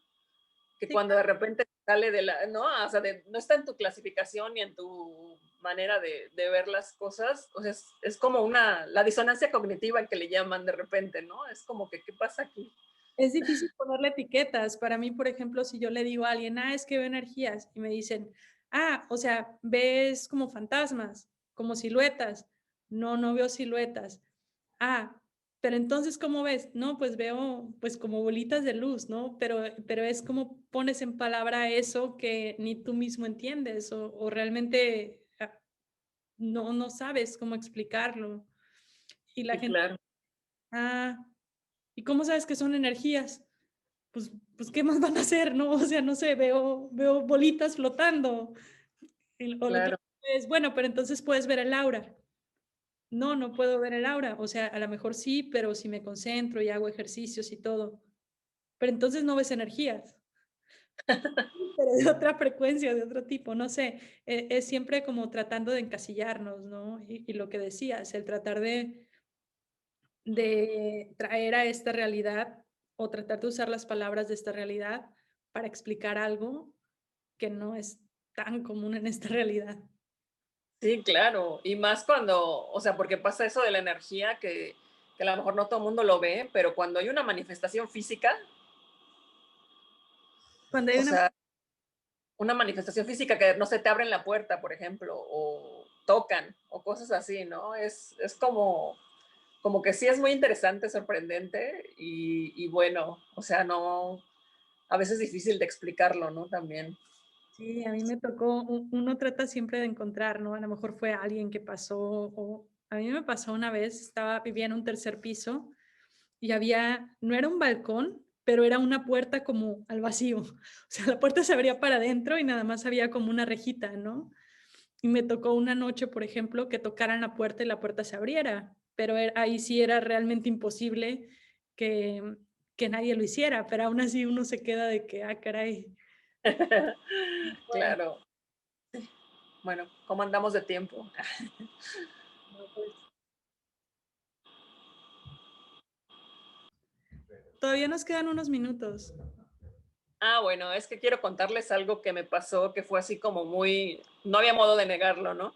que Sí, cuando de repente sale de la, no, o sea, no está en tu clasificación ni en tu manera de ver las cosas, o sea, es como la disonancia cognitiva que le llaman de repente, ¿no? Es como que, ¿qué pasa aquí? es difícil ponerle etiquetas. Para mí, por ejemplo, si yo le digo a alguien, es que veo energías, y me dicen, o sea, ves como fantasmas, como siluetas. No, no veo siluetas. Ah, pero entonces, ¿cómo ves? No, pues veo, pues como bolitas de luz, ¿no? Pero es como pones en palabra eso que ni tú mismo entiendes o realmente no sabes cómo explicarlo. Y la Sí, gente, claro, ah, ¿y cómo sabes que son energías? Pues, ¿qué más van a hacer, no? O sea, no sé, veo bolitas flotando. O lo otro claro. es, bueno, pero entonces puedes ver el aura. No, no puedo ver el aura. O sea, a lo mejor sí, pero si me concentro y hago ejercicios y todo. Pero entonces no ves energías, pero de otra frecuencia, de otro tipo, no sé. Es siempre como tratando de encasillarnos, ¿no? Y lo que decías, el tratar de traer a esta realidad o tratar de usar las palabras de esta realidad para explicar algo que no es tan común en esta realidad. Sí, claro. Y más cuando, o sea, porque pasa eso de la energía que a lo mejor no todo el mundo lo ve, pero cuando hay una manifestación física, Cuando hay o una sea, una manifestación física que no se te abren la puerta, por ejemplo, o tocan, o cosas así, ¿no? Es como que sí es muy interesante, sorprendente y bueno, o sea, no, a veces es difícil de explicarlo, ¿no? También. sí, a mí me tocó, uno trata siempre de encontrar, ¿no? A lo mejor fue alguien que pasó, o a mí me pasó una vez, vivía en un tercer piso y no era un balcón, pero era una puerta como al vacío. O sea, la puerta se abría para adentro y nada más había como una rejita, ¿no? Y me tocó una noche, por ejemplo, que tocaran la puerta y la puerta se abriera, pero ahí sí era realmente imposible que, que nadie lo hiciera, pero aún así uno se queda de que, caray. Bueno, Claro. Bueno, ¿cómo andamos de tiempo? no, pues, todavía nos quedan unos minutos. Ah, bueno, es que quiero contarles algo que me pasó, que fue así como muy, no había modo de negarlo, ¿no?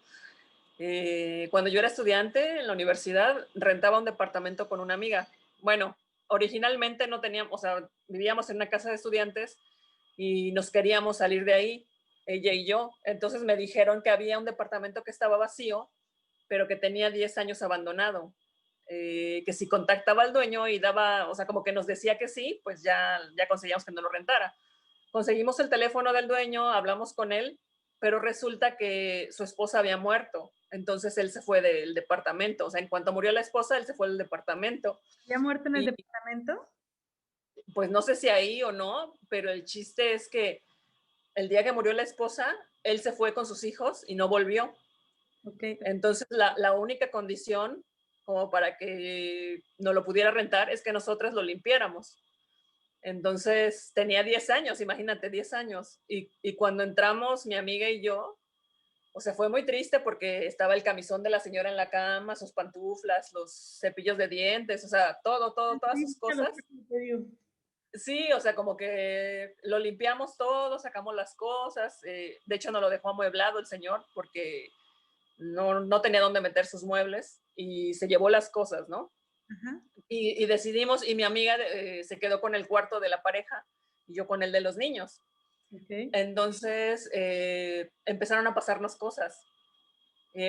Cuando yo era estudiante en la universidad, rentaba un departamento con una amiga. Bueno, originalmente no teníamos, o sea, vivíamos en una casa de estudiantes y nos queríamos salir de ahí, ella y yo. Entonces me dijeron que había un departamento que estaba vacío, pero que tenía 10 años abandonado. Que si contactaba al dueño y daba, o sea, como que nos decía que sí, pues ya conseguíamos que no lo rentara. Conseguimos el teléfono del dueño, hablamos con él, pero resulta que su esposa había muerto. Entonces él se fue del departamento. O sea, en cuanto murió la esposa, él se fue del departamento. ¿Ya muerto en el Y departamento? pues no sé si ahí o no, pero el chiste es que el día que murió la esposa, él se fue con sus hijos y no volvió. Ok. Entonces la única condición como para que no lo pudiera rentar es que nosotras lo limpiáramos. Entonces tenía 10 años, imagínate, 10 años. Y cuando entramos, mi amiga y yo, o sea, fue muy triste porque estaba el camisón de la señora en la cama, sus pantuflas, los cepillos de dientes, o sea, todas Sí, sus ya lo cosas. sé, te digo. Sí, o sea, como que lo limpiamos todo, sacamos las cosas. De hecho, no lo dejó amueblado el señor porque no tenía dónde meter sus muebles y se llevó las cosas, ¿no? Ajá, Y decidimos, y mi amiga se quedó con el cuarto de la pareja y yo con el de los niños. ok. Entonces empezaron a pasarnos cosas.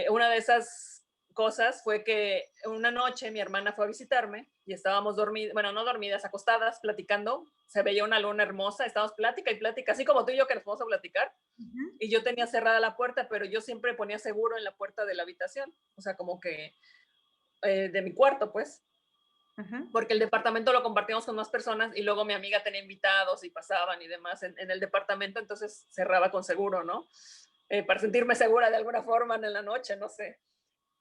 Una de esas cosas fue que una noche mi hermana fue a visitarme y estábamos dormidas, bueno, no dormidas, acostadas, platicando. Se veía una luna hermosa, estábamos plática y plática, así como tú y yo que nos vamos a platicar. Ujú. Y yo tenía cerrada la puerta, pero yo siempre ponía seguro en la puerta de la habitación, o sea, como que de mi cuarto, pues. Ajá. porque el departamento lo compartíamos con más personas y luego mi amiga tenía invitados y pasaban y demás en el departamento, entonces cerraba con seguro, ¿no? Para sentirme segura de alguna forma en la noche, no sé.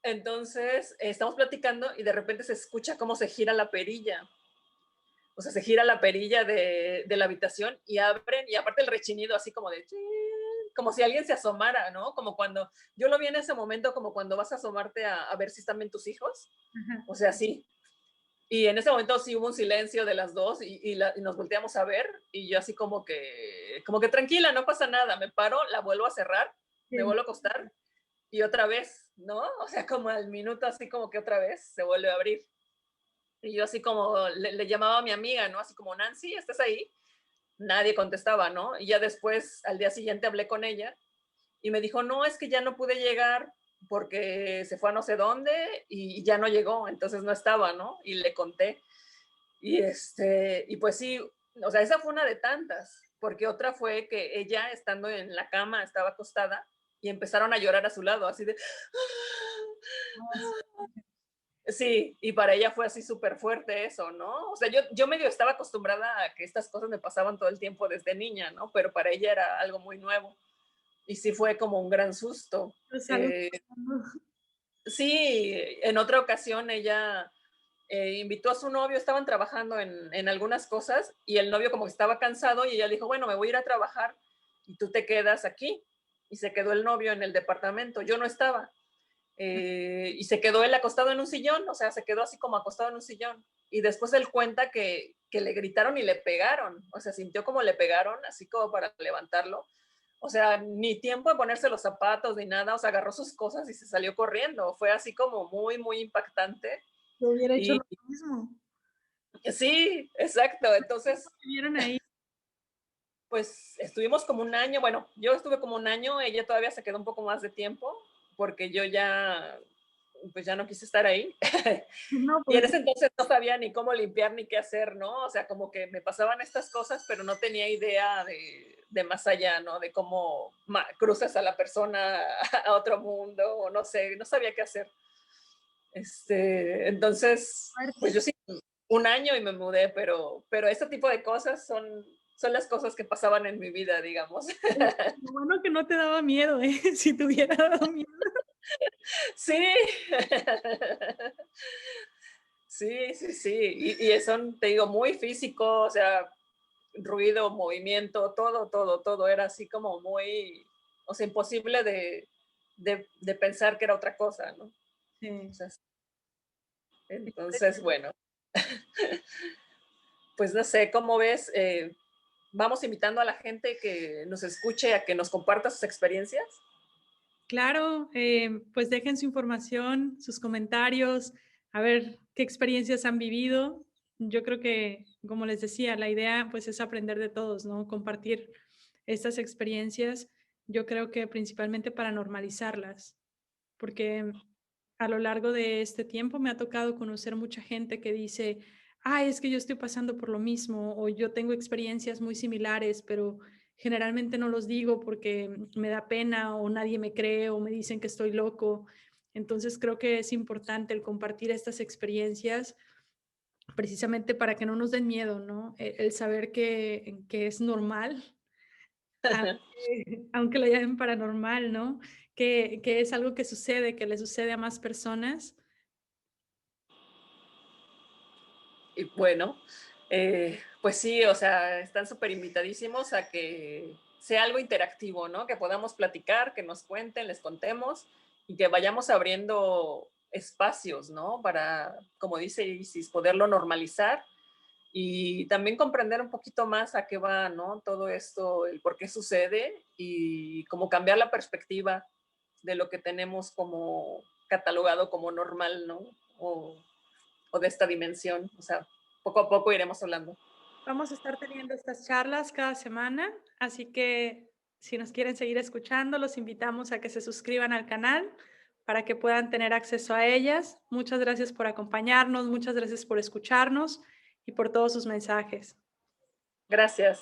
Entonces, estamos platicando y de repente se escucha cómo se gira la perilla. O sea, se gira la perilla de la habitación y abren, y aparte el rechinido así como de, como si alguien se asomara, ¿no? Como cuando, yo lo vi en ese momento como cuando vas a asomarte a ver si están bien tus hijos. Ajá. O sea, sí. Y en ese momento sí hubo un silencio de las dos y nos volteamos a ver y yo así como que tranquila, no pasa nada, me paro, la vuelvo a cerrar, me Sí. vuelvo a acostar y otra vez, ¿no? O sea, como al minuto así como que otra vez se vuelve a abrir. Y yo así como le llamaba a mi amiga, ¿no? Así como, Nancy, ¿estás ahí? Nadie contestaba, ¿no? Y ya después, al día siguiente, hablé con ella y me dijo, no, es que ya no pude llegar porque se fue a no sé dónde y ya no llegó, entonces no estaba, ¿no? Y le conté. Y pues sí, o sea, esa fue una de tantas, porque otra fue que ella, estando en la cama, estaba acostada y empezaron a llorar a su lado, así de... Ah, sí. Sí, y para ella fue así súper fuerte eso, ¿no? O sea, yo medio estaba acostumbrada a que estas cosas me pasaban todo el tiempo desde niña, ¿no? Pero para ella era algo muy nuevo. Y sí fue como un gran susto. Pues algo Eh, pasando. sí, en otra ocasión ella invitó a su novio, estaban trabajando en algunas cosas y el novio como que estaba cansado y ella dijo, bueno, me voy a ir a trabajar y tú te quedas aquí. Y se quedó el novio en el departamento, yo no estaba. Y se quedó él acostado en un sillón, o sea, se quedó así como acostado en un sillón. Y después él cuenta que le gritaron y le pegaron, o sea, sintió como le pegaron, así como para levantarlo. O sea, ni tiempo de ponerse los zapatos ni nada, o sea, agarró sus cosas y se salió corriendo. Fue así como muy, muy impactante. Yo hubiera hecho Y lo mismo. sí, exacto. Entonces, ¿Vieron ahí? pues estuvimos como un año, bueno, yo estuve como un año, ella todavía se quedó un poco más de tiempo, porque yo ya, pues ya no quise estar ahí. No, Y en pues ese entonces no sabía ni cómo limpiar ni qué hacer, ¿no? O sea, como que me pasaban estas cosas, pero no tenía idea de más allá, ¿no? De cómo cruzas a la persona a otro mundo, o no sé, no sabía qué hacer. Entonces, pues fuerte. yo sí, un año y me mudé, pero este tipo de cosas son las cosas que pasaban en mi vida, digamos. Lo bueno que no te daba miedo, ¿eh? Si te hubiera dado miedo. Sí. Sí, sí, sí. Y son, te digo, muy físico, o sea, ruido, movimiento, todo, todo, todo. Era así como muy, o sea, imposible de pensar que era otra cosa, ¿no? O Sí. sea, entonces, bueno, pues no sé, ¿cómo ves? Vamos invitando a la gente que nos escuche a que nos comparta sus experiencias. Claro, pues dejen su información, sus comentarios, a ver qué experiencias han vivido. Yo creo que, como les decía, la idea pues es aprender de todos, ¿no? Compartir estas experiencias, yo creo que principalmente para normalizarlas, porque a lo largo de este tiempo me ha tocado conocer mucha gente que dice, ay, es que yo estoy pasando por lo mismo o yo tengo experiencias muy similares, pero generalmente no los digo porque me da pena o nadie me cree o me dicen que estoy loco. Entonces creo que es importante el compartir estas experiencias precisamente para que no nos den miedo, ¿no? El saber que es normal, aunque lo llamen paranormal, ¿no? Que es algo que sucede, que le sucede a más personas. Y bueno, pues sí, o sea, están súper invitadísimos a que sea algo interactivo, ¿no? Que podamos platicar, que nos cuenten, les contemos y que vayamos abriendo espacios, ¿no? Para, como dice Isis, poderlo normalizar y también comprender un poquito más a qué va, ¿no? Todo esto, el por qué sucede y cómo cambiar la perspectiva de lo que tenemos como catalogado como normal, ¿no? O, o de esta dimensión. O sea, poco a poco iremos hablando. Vamos a estar teniendo estas charlas cada semana, así que si nos quieren seguir escuchando, los invitamos a que se suscriban al canal para que puedan tener acceso a ellas. Muchas gracias por acompañarnos, muchas gracias por escucharnos y por todos sus mensajes. Gracias.